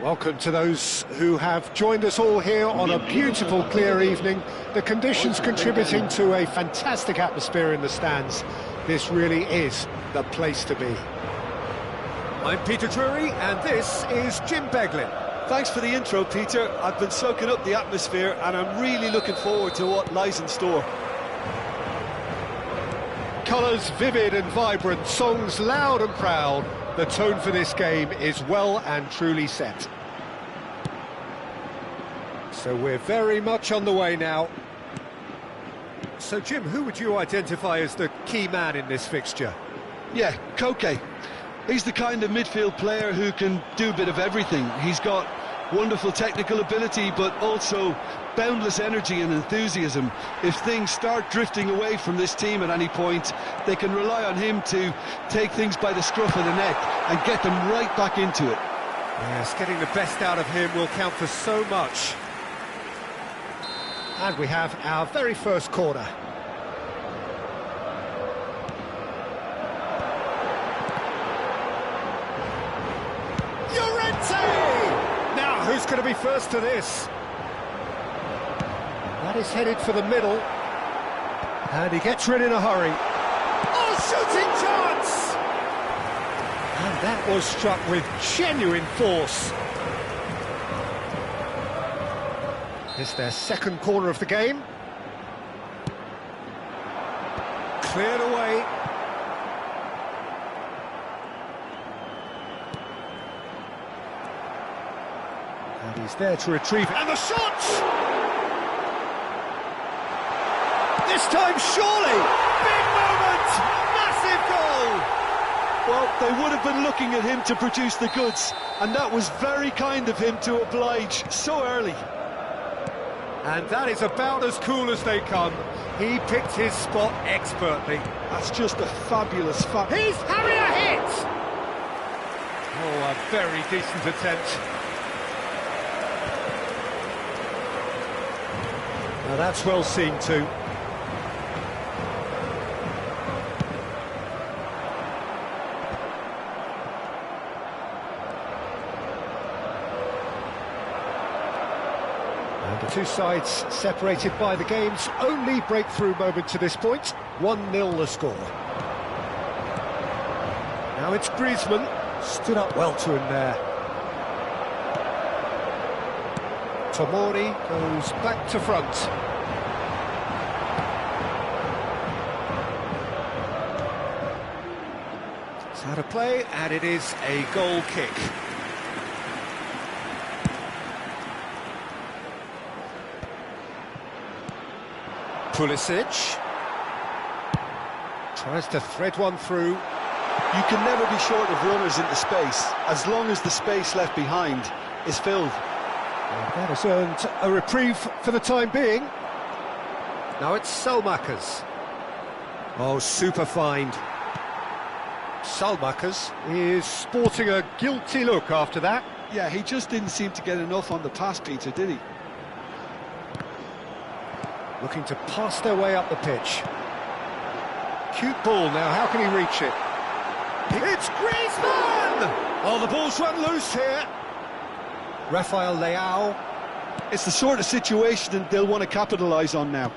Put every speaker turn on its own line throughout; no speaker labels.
Welcome to those who have joined us all here on a beautiful, clear evening. The conditions contributing to a fantastic atmosphere in the stands. This really is the place to be. I'm Peter Drury, and this is Jim Beglin.
Thanks for the intro, Peter. I've been soaking up the atmosphere, and I'm really looking forward to what lies in store.
Colours vivid and vibrant, songs loud and proud. The tone for this game is well and truly set. So we're very much on the way now. So Jim, who would you identify as the key man in this fixture?
Yeah, Koke. He's the kind of midfield player who can do a bit of everything. He's got wonderful technical ability, but also boundless energy and enthusiasm. If things start drifting away from this team at any point, they can rely on him to take things by the scruff of the neck and get them right back into it.
Yes, getting the best out of him will count for so much. And we have our very first corner. Now, who's going to be first to this? That is headed for the middle. And he gets rid in a hurry. Oh, shooting chance! And that was struck with genuine force. It's their second corner of the game. Cleared away. And he's there to retrieve it. And the shot! This time, surely! Big moment! Massive goal!
Well, they would have been looking at him to produce the goods, and that was very kind of him to oblige so early.
And that is about as cool as they come. He picked his spot expertly.
That's just a fabulous
He's having a hit! Oh, a very decent attempt. Now that's well seen too. And the two sides separated by the game's only breakthrough moment to this point. 1-0 the score. Now it's Griezmann. Stood up well to him there. Tomori goes back to front. It's out of play, and it is a goal kick. Pulisic tries to thread one through.
You can never be short of runners into space, as long as the space left behind is filled.
And that has earned a reprieve for the time being. Now it's Selmakers. Oh, super find. Selmakers is sporting a guilty look after that.
Yeah, he just didn't seem to get enough on the pass, Peter, did he?
Looking to pass their way up the pitch. Cute ball now, how can he reach it? It's Griezmann! Oh, the ball's run loose here. Rafael Leao.
It's the sort of situation that they'll want to capitalise on now.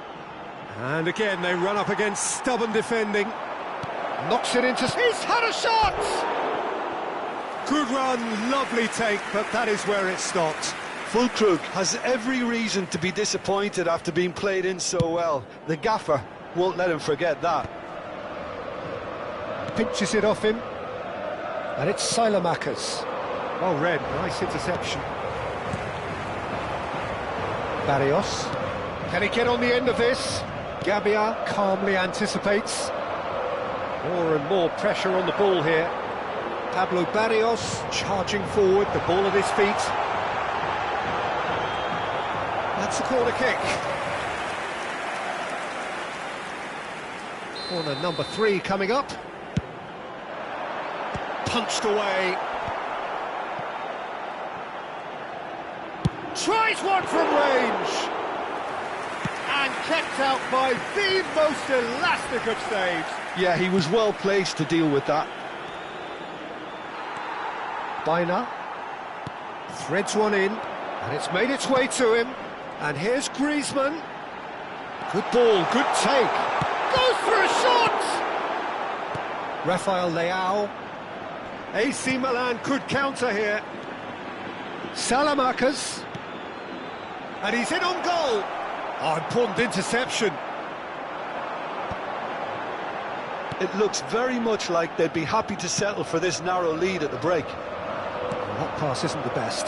And again, they run up against stubborn defending. Knocks it into... He's had a shot! Good run, lovely take, but that is where it stopped.
Füllkrug has every reason to be disappointed after being played in so well. The gaffer won't let him forget that.
Pinches it off him. And it's Selmakers. Well read, nice interception. Barrios. Can he get on the end of this? Gabbia calmly anticipates. More and more pressure on the ball here. Pablo Barrios charging forward, the ball at his feet. That's a corner kick. Corner number 3 coming up. Punched away. Tries one from range. And kept out by the most elastic of saves.
Yeah, he was well placed to deal with that.
Baina. Threads one in, and it's made its way to him. And here's Griezmann. Good ball, good take. Goes for a shot! Rafael Leao. AC Milan could counter here. Salamakers. And he's in on goal. Oh, important interception.
It looks very much like they'd be happy to settle for this narrow lead at the break.
That pass isn't the best.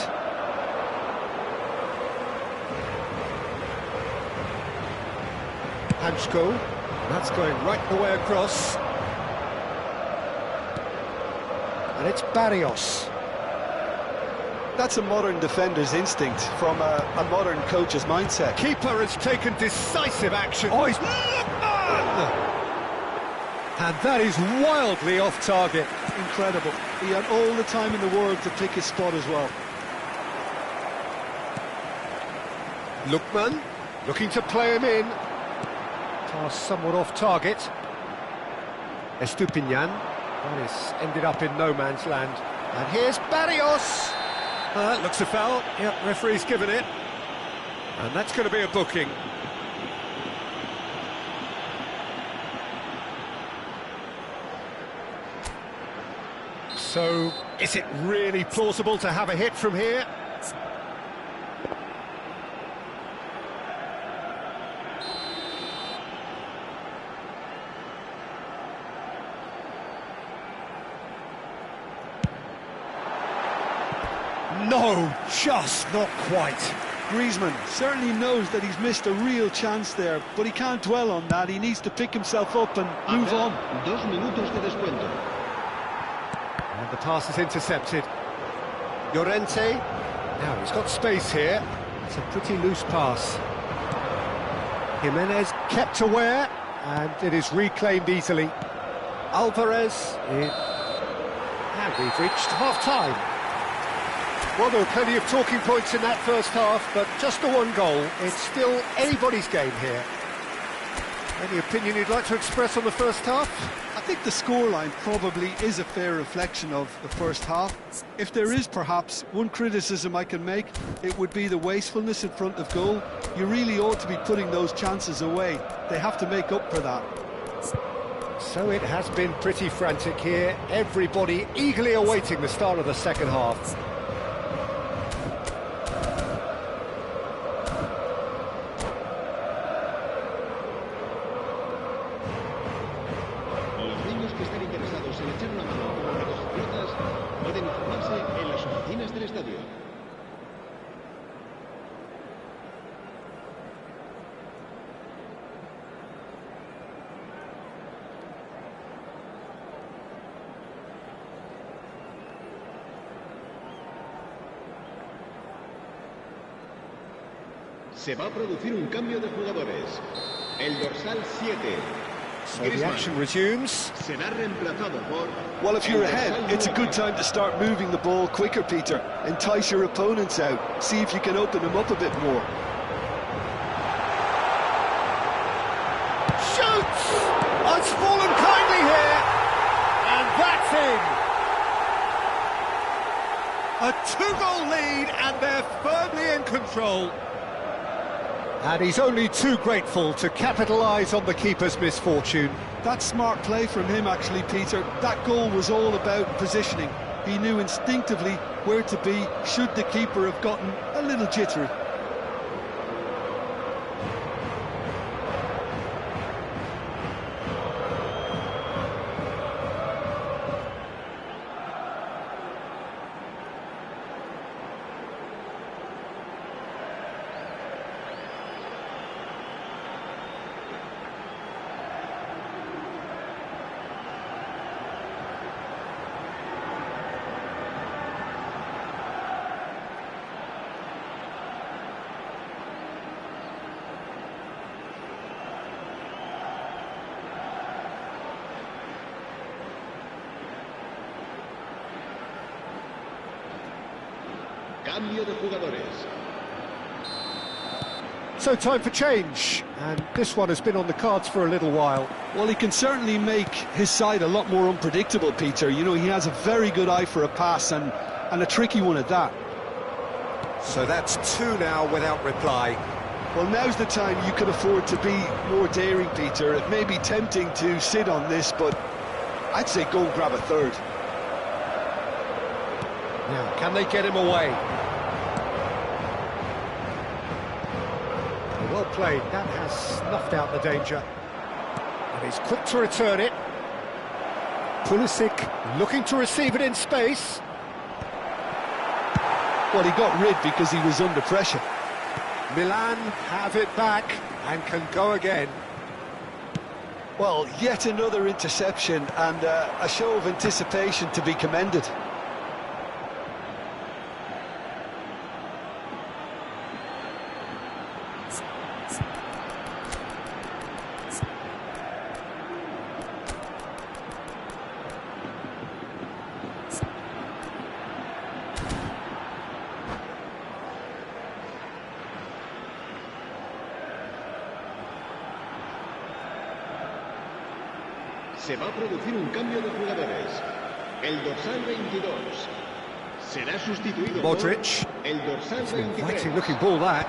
Hansko. That's going right the way across. And it's Barrios.
That's a modern defender's instinct from a modern coach's mindset.
Keeper has taken decisive action. Oh, he's Lookman! And that is wildly off target.
Incredible. He had all the time in the world to pick his spot as well.
Lookman looking to play him in. Pass somewhat off target. Estupinian. That is ended up in no man's land. And here's Barrios. Looks a foul. Yep, referee's given it. And that's going to be a booking. So, is it really plausible to have a hit from here? No, just not quite.
Griezmann certainly knows that he's missed a real chance there, but he can't dwell on that. He needs to pick himself up and move on.
2 minutos de descuento.
And the pass is intercepted. Llorente. Now he's got space here. It's a pretty loose pass. Jimenez kept aware, and it is reclaimed easily. Alvarez. And we've reached half-time. Well, there were plenty of talking points in that first half, but just the one goal. It's still anybody's game here. Any opinion you'd like to express on the first half?
I think the scoreline probably is a fair reflection of the first half. If there is perhaps one criticism I can make, it would be the wastefulness in front of goal. You really ought to be putting those chances away. They have to make up for that.
So it has been pretty frantic here. Everybody eagerly awaiting the start of the second half.
Pueden informarse en las oficinas del estadio. Se va a producir un cambio de jugadores. El dorsal 7.
So the action resumes.
Será reemplazado por...
Well, if you're ahead, it's a good time to start moving the ball quicker, Peter. Entice your opponents out. See if you can open them up a bit more.
Shoots! Oh, it's fallen kindly here. And that's in. A 2-goal lead, and they're firmly in control. And he's only too grateful to capitalise on the keeper's misfortune.
That's smart play from him, actually, Peter. That goal was all about positioning. He knew instinctively where to be should the keeper have gotten a little jittery.
Cambio de jugadores.
So time for change, and this one has been on the cards for a little while.
Well, he can certainly make his side a lot more unpredictable, Peter. You know, he has a very good eye for a pass and a tricky one at that.
So that's two now without reply.
Well, now's the time you can afford to be more daring, Peter. It may be tempting to sit on this, but I'd say go and grab a third.
Now, can they get him away? Well played, that has snuffed out the danger. And he's quick to return it. Pulisic looking to receive it in space.
Well, he got rid because he was under pressure.
Milan have it back and can go again.
Well, yet another interception and a show of anticipation to be commended.
Se va a producir un cambio de jugadores. El dorsal 22 será sustituido
Modric.
por el dorsal
It's an
23.
inviting looking ball, that.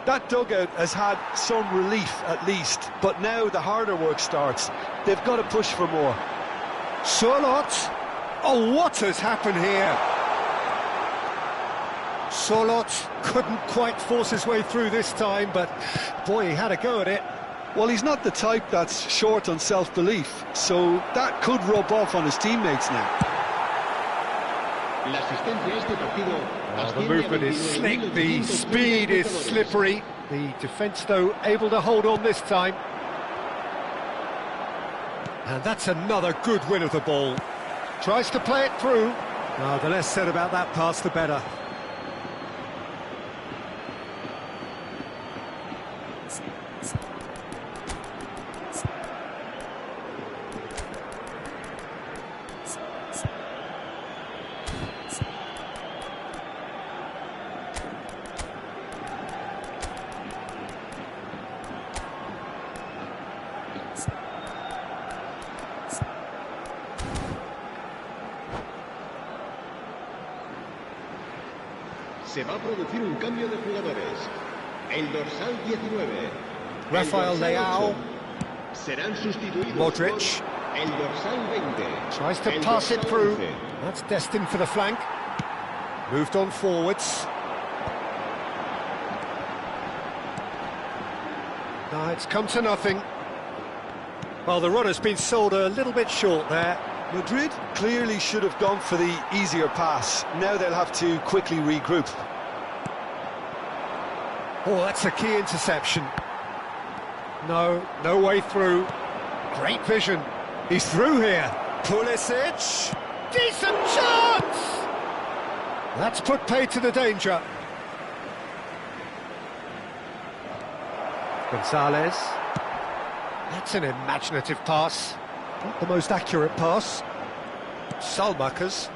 That dugout has had some relief at least, but now the harder work starts. They've got to push for more.
Sorloth. Oh, what has happened here? Sorloth couldn't quite force his way through this time, but boy, he had a go at it.
Well, he's not the type that's short on self-belief, so that could rub off on his teammates now.
La asistencia a este partido
The
asciende a
movement is slick, the speed is
29.9
slippery. The defence, though, able to hold on this time. And that's another good win of the ball. Tries to play it through. Oh, the less said about that pass, the better.
Se va a producir un cambio de jugadores. El dorsal 19.
Rafael
el dorsal
Leao.
8 serán sustituidos
Modric.
por el dorsal 20.
Tries to
el
pass it
dorsal
through.
11.
That's destined for the flank. Moved on forwards. No, it's come to nothing. Well, the runner's been sold a little bit short there.
Madrid clearly should have gone for the easier pass. Now they'll have to quickly regroup.
Oh, that's a key interception. No way through. Great vision. He's through here. Pulisic. Decent chance! That's put paid to the danger. Gonzalez. That's an imaginative pass. Not the most accurate pass. Salmakers.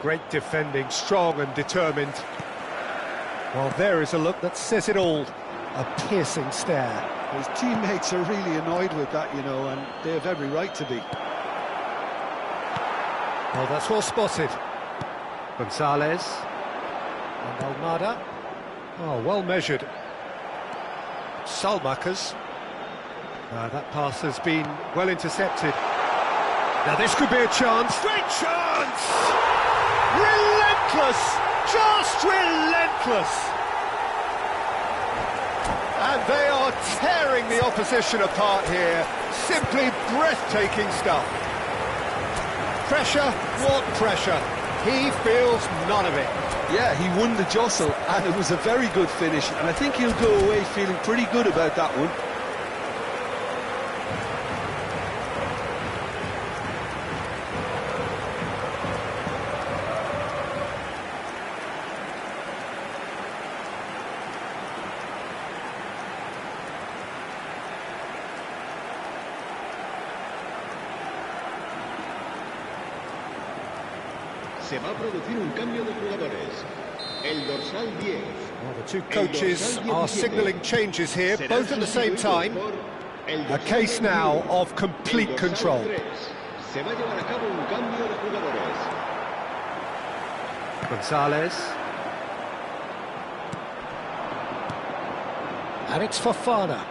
Great defending, strong and determined. Well, there is a look that says it all. A piercing stare.
His teammates are really annoyed with that, you know, and they have every right to be.
Well, that's well spotted. Gonzalez. And Almada. Oh, well measured. Salmakers. That pass has been well intercepted. Now this could be a chance. Great chance! Relentless! Just relentless! And they are tearing the opposition apart here. Simply breathtaking stuff. Pressure? What pressure? He feels none of it.
Yeah, he won the jostle, and it was a very good finish, and I think he'll go away feeling pretty good about that one.
Se va a producir un cambio de jugadores. El dorsal 10.
Well, the two coaches are signalling changes here,
serán
both at the same
sustituidos
time.
por el
A
dorsal
case now
21.
of complete
El dorsal
control.
3. Se va a llevar a cabo un cambio de jugadores.
Gonzalez. And it's Fofana.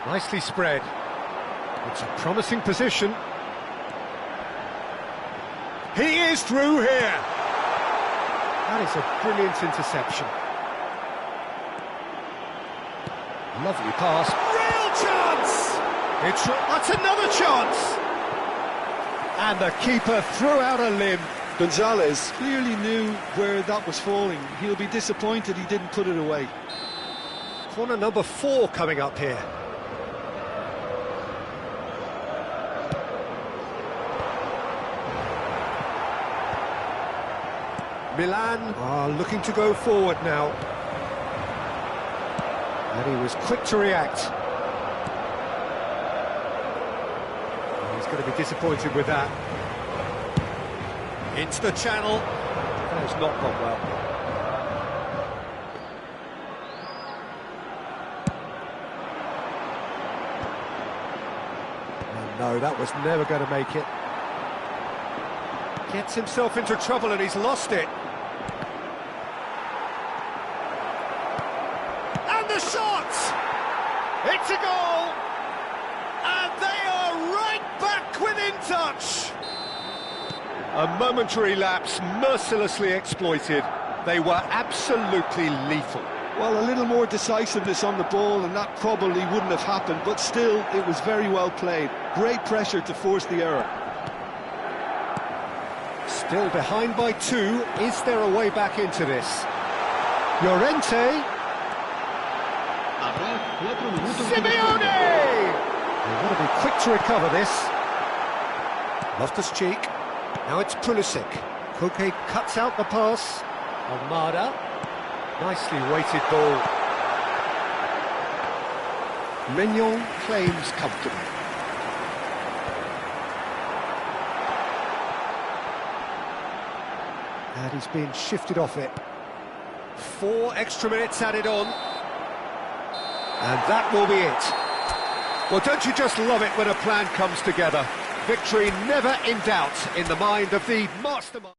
Nicely spread. It's a promising position. He is through here. That is a brilliant interception. Lovely pass. Real chance! That's another chance! And the keeper threw out a limb.
Gonzalez clearly knew where that was falling. He'll be disappointed he didn't put it away.
Corner number 4 coming up here. Milan are looking to go forward now. And he was quick to react. And he's going to be disappointed with that. Into the channel. That has not gone well. And no, that was never going to make it. Gets himself into trouble and he's lost it. And the shot! It's a goal! And they are right back within touch! A momentary lapse, mercilessly exploited. They were absolutely lethal.
Well, a little more decisiveness on the ball and that probably wouldn't have happened, but still, it was very well played. Great pressure to force the error.
Still behind by 2. Is there a way back into this? Llorente. Simeone! They've got to be quick to recover this. Loftus-Cheek. Now it's Pulisic. Koke cuts out the pass. Almada. Nicely weighted ball. Mignon claims comfortably. And he's being shifted off it. 4 extra minutes added on. And that will be it. Well, don't you just love it when a plan comes together? Victory never in doubt in the mind of the mastermind.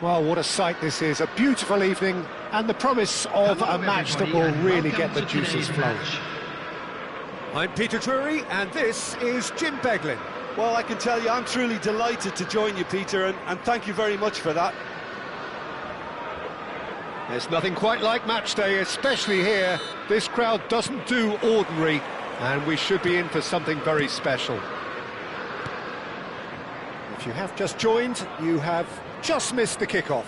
Well, what a sight this is. A beautiful evening and the promise of a match that will really get the juices flowing. I'm Peter Drury and this is Jim Beglin.
Well, I can tell you I'm truly delighted to join you, Peter, and thank you very much for that.
There's nothing quite like match day, especially here. This crowd doesn't do ordinary, and we should be in for something very special. If you have just joined, you have just missed the kickoff.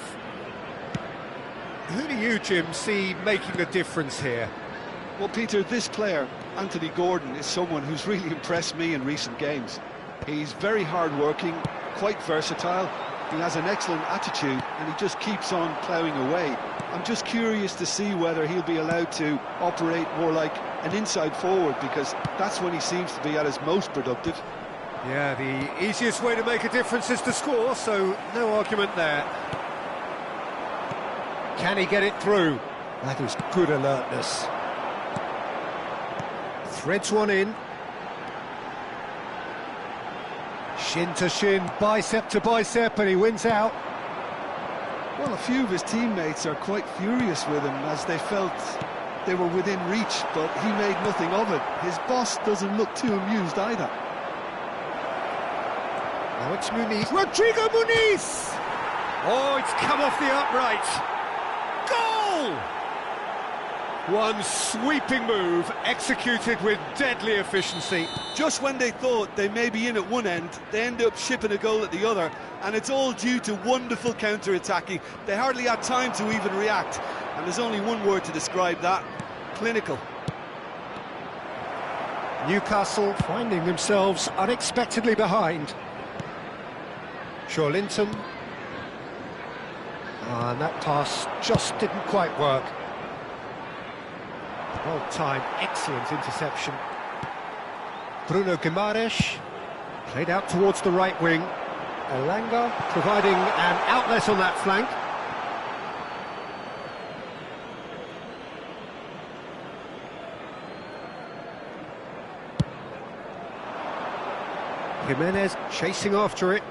Who do you, Jim, see making the difference here?
Well, Peter, this player, Anthony Gordon, is someone who's really impressed me in recent games. He's very hard-working, quite versatile, he has an excellent attitude, and he just keeps on ploughing away. I'm just curious to see whether he'll be allowed to operate more like an inside forward, because that's when he seems to be at his most productive.
Yeah, the easiest way to make a difference is to score, so no argument there. Can he get it through? That is good alertness. Threads one in. Shin to shin, bicep to bicep, and he wins out.
Well, a few of his teammates are quite furious with him, as they felt they were within reach, but he made nothing of it. His boss doesn't look too amused either.
Now it's Muniz. Rodrigo Muniz! Oh, it's come off the upright. Goal! One sweeping move, executed with deadly efficiency.
Just when they thought they may be in at one end, they end up shipping a goal at the other, and it's all due to wonderful counter-attacking. They hardly had time to even react, and there's only one word to describe that: clinical.
Newcastle finding themselves unexpectedly behind. Joelinton. And that pass just didn't quite work. Well timed, excellent interception. Bruno Guimaraes played out towards the right wing. Elanga providing an outlet on that flank. Jimenez chasing after it.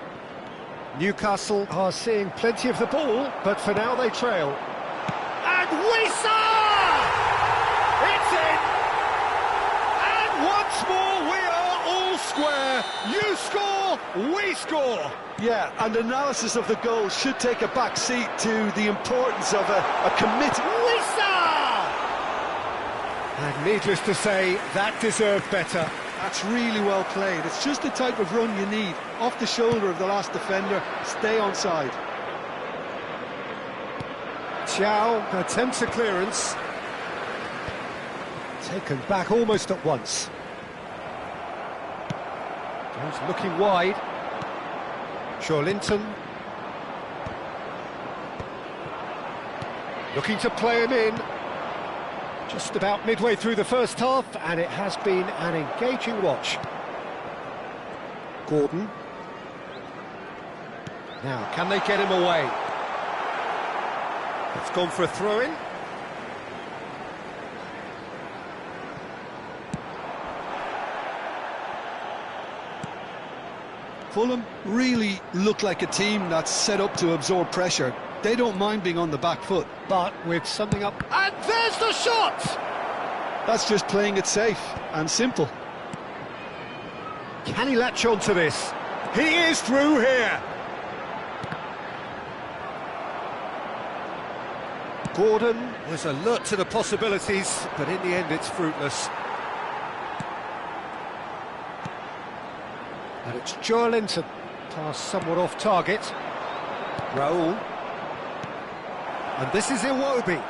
Newcastle are seeing plenty of the ball, but for now they trail. And Wissa! It's in! And once more we are all square. You score, we score.
Yeah, and analysis of the goal should take a back seat to the importance of a committed...
Wissa! And needless to say, that deserved better.
That's really well played. It's just the type of run you need. Off the shoulder of the last defender, stay onside.
Thiaw attempts a clearance. Taken back almost at once. He's looking wide. Joelinton. Looking to play him in. Just about midway through the first half, and it has been an engaging watch. Gordon. Now, can they get him away? It's gone for a throw-in.
Fulham really look like a team that's set up to absorb pressure. They don't mind being on the back foot.
But with something up... And there's the shot!
That's just playing it safe and simple.
Can he latch on to this? He is through here! Gordon was alert to the possibilities, but in the end it's fruitless. And it's Joelinton, pass somewhat off target. Raul. And this is Iwobi.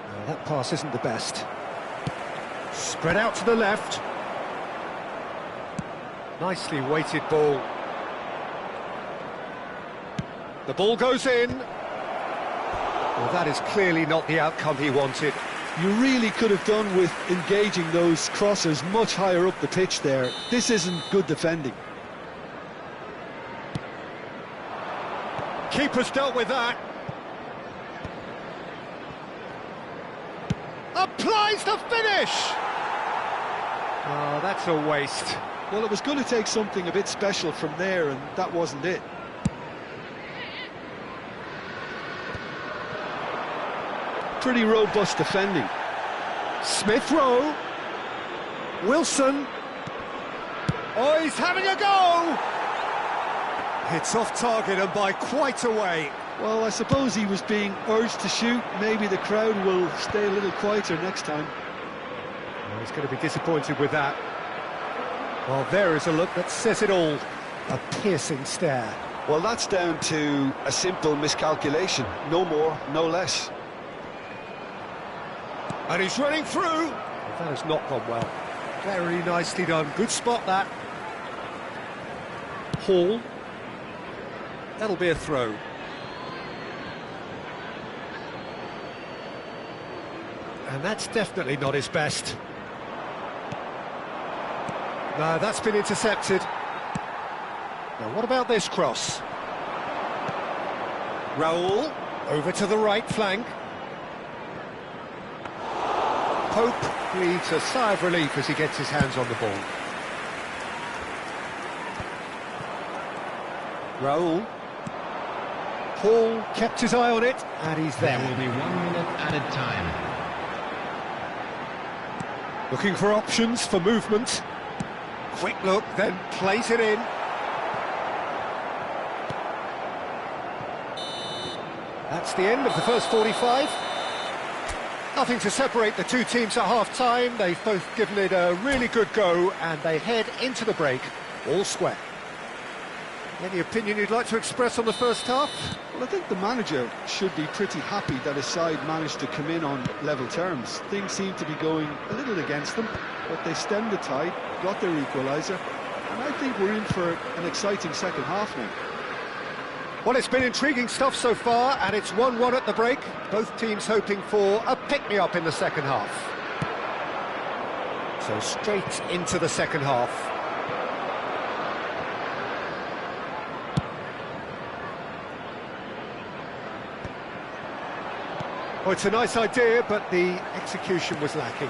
Well, that pass isn't the best. Spread out to the left. Nicely weighted ball. The ball goes in. Well, that is clearly not the outcome he wanted.
You really could have done with engaging those crossers much higher up the pitch there. This isn't good defending.
Keeper's dealt with that. Applies the finish! Oh, that's a waste.
Well, it was going to take something a bit special from there, and that wasn't it. pretty robust defending.
Smith Rowe. Wilson. Oh, he's having a go! It's off target and by quite a way.
Well, I suppose he was being urged to shoot. Maybe the crowd will stay a little quieter next time.
Well, he's going to be disappointed with that. Well, there is a look that says it all. A piercing stare.
Well, that's down to a simple miscalculation. No more, no less.
And he's running through. Well, that has not gone well. Very nicely done. Good spot, that. Hall. That'll be a throw. And that's definitely not his best. No, that's been intercepted. Now, what about this cross? Raul, over to the right flank. Pope breathes a sigh of relief as he gets his hands on the ball. Raul. Paul kept his eye on it, and he's there.
There will be 1 minute added time.
Looking for options for movement. Quick look, then plays it in. That's the end of the first 45. Nothing to separate the two teams at half-time. They've both given it a really good go, and they head into the break all square. Any opinion you'd like to express on the first half?
Well, I think the manager should be pretty happy that his side managed to come in on level terms. Things seem to be going a little against them, but they stemmed the tide, got their equaliser, and I think we're in for an exciting second half now.
Well, it's been intriguing stuff so far, and it's 1-1 at the break. Both teams hoping for a pick-me-up in the second half. So straight into the second half. Oh, it's a nice idea, but the execution was lacking.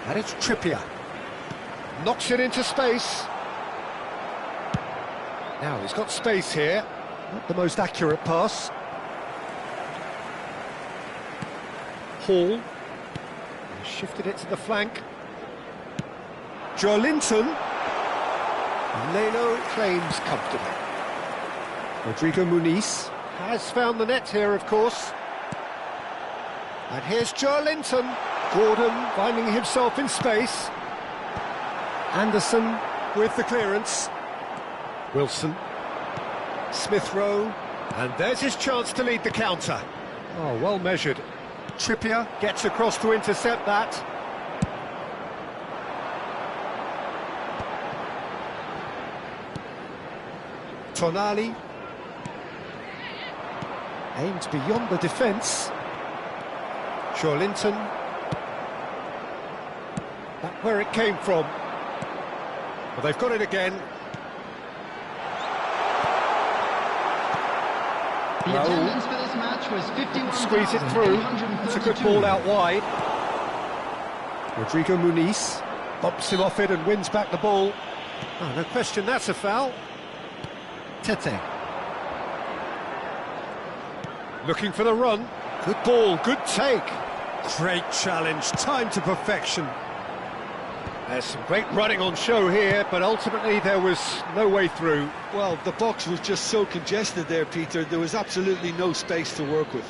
And it's Trippier. Knocks it into space. Now, he's got space here. Not the most accurate pass. Hall. He's shifted it to the flank. Joelinton. Leno claims comfortably. Rodrigo Muniz has found the net here, of course. And here's Joelinton. Gordon finding himself in space. Anderson with the clearance. Wilson. Smith Rowe. And there's his chance to lead the counter. Oh, well measured. Trippier gets across to intercept that. Tonali. Aims beyond the defence. Joelinton. Back where it came from. Well, they've got it again.
The attendance for this match was 51.
Squeeze it through. It's a good ball out wide. Rodrigo Muniz bumps him off it and wins back the ball. Oh, no question, that's a foul. Tete. Looking for the run. Good ball, good take. Great challenge, time to perfection. There's some great running on show here, but ultimately there was no way through.
Well, the box was just so congested there, Peter. There was absolutely no space to work with.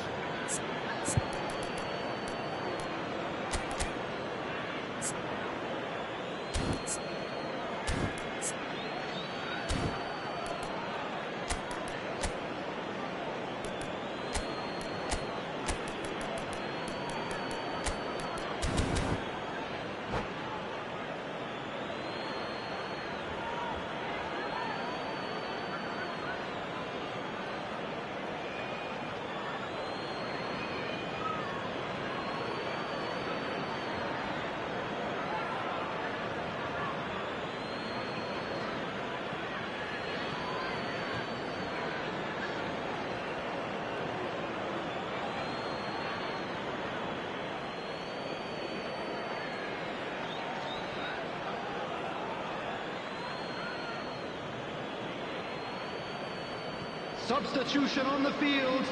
Substitution on the field.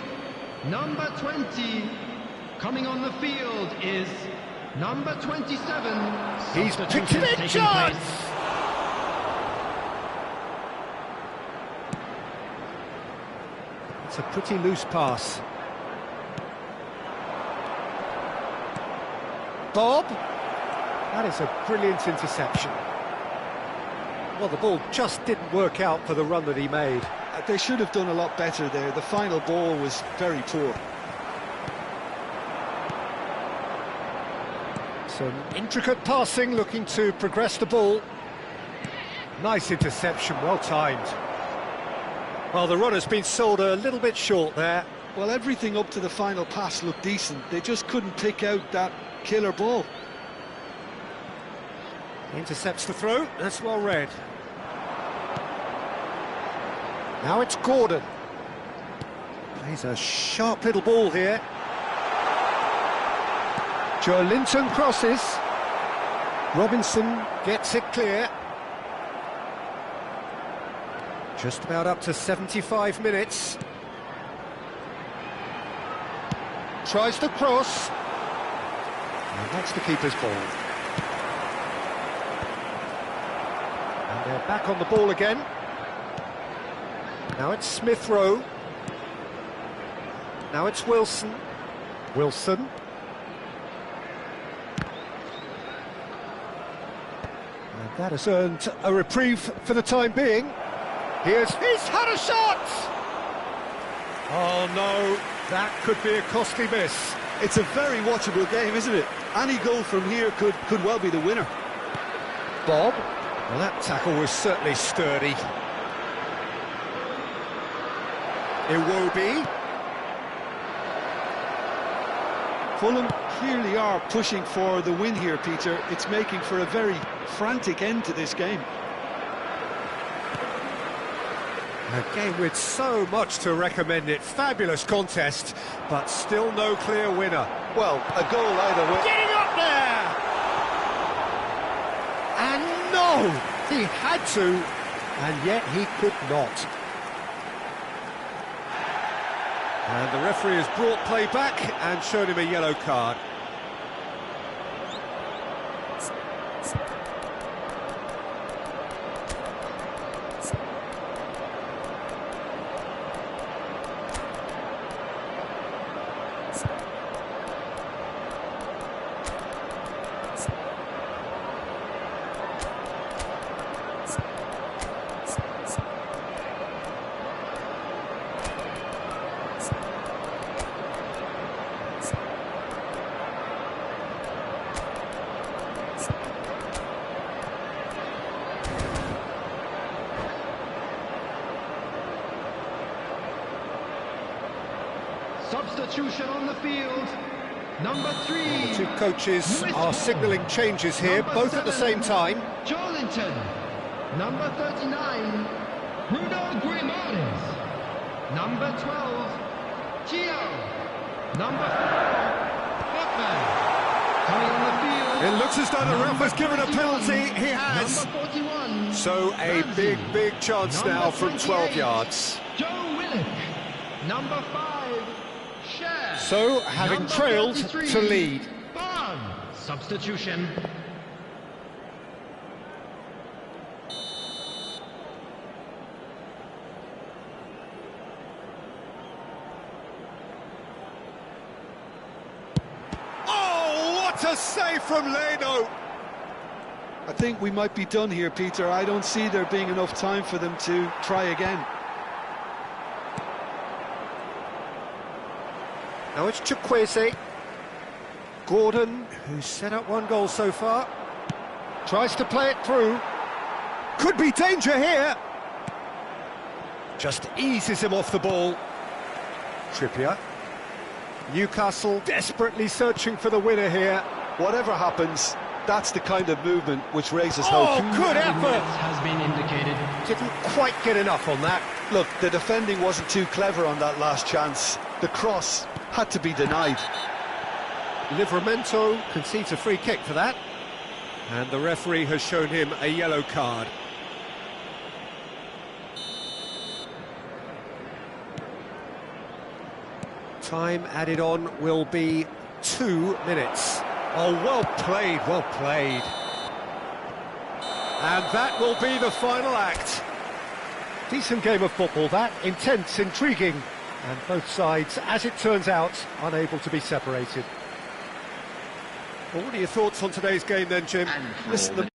Number 20, Coming on the field is number 27.
He's picked it in,
Taking
chance!
place.
It's a pretty loose pass. Bob. That is a brilliant interception. Well, the ball just didn't work out for the run that he made.
They should have done a lot better there. The final ball was very poor.
Some intricate passing, looking to progress the ball. Nice interception, well timed. Well, the run has been sold a little bit short there.
Well, everything up to the final pass looked decent. They just couldn't pick out that killer ball.
Intercepts the throw, that's well read. Now it's Gordon. Plays a sharp little ball here. Joe Linton crosses. Robinson gets it clear. Just about up to 75 minutes. Tries to cross. And that's the keeper's ball. And they're back on the ball again. Now it's Smith Rowe. Now it's Wilson. Wilson. And that has earned a reprieve for the time being. He's had a shot! Oh no, that could be a costly miss.
It's a very watchable game, isn't it? Any goal from here could well be the winner.
Bob. Well, that tackle was certainly sturdy. Iwobi.
Fulham clearly are pushing for the win here, Peter. It's making for a very frantic end to this game.
A game with so much to recommend it. Fabulous contest, but still no clear winner.
Well, a goal either way.
Getting up there! And no! He had to, and yet he could not. And the referee has brought play back and shown him a yellow card.
Substitution on the field. Number 3.
The two coaches are signalling changes here, both at the same time.
Joe Linton. Number 39. Bruno Guimaraes. Number 12. Gio. Number 4. Hotman. Coming on the field.
It looks as though the ref has given a penalty. He has.
Number 41.
So a big chance now from 12 yards.
Joe Willock. Number 5. Cher.
So, having
Number
trailed
33,
to lead.
Barn. Substitution.
Oh, what a save from Leno!
I think we might be done here, Peter. I don't see there being enough time for them to try again.
Now it's Chukwueze. Gordon, who's set up one goal so far, tries to play it through. Could be danger here. Just eases him off the ball. Trippier. Newcastle desperately searching for the winner here.
Whatever happens, that's the kind of movement which raises hope.
Oh, good effort!
Has been indicated.
Didn't quite get enough on that.
Look, the defending wasn't too clever on that last chance. The cross had to be denied.
Livramento concedes a free kick for that. And the referee has shown him a yellow card. Time added on will be 2 minutes. Oh, well played, well played. And that will be the final act. Decent game of football, that. Intense, intriguing. And both sides, as it turns out, unable to be separated. Well, what are your thoughts on today's game then, Jim? Listen, the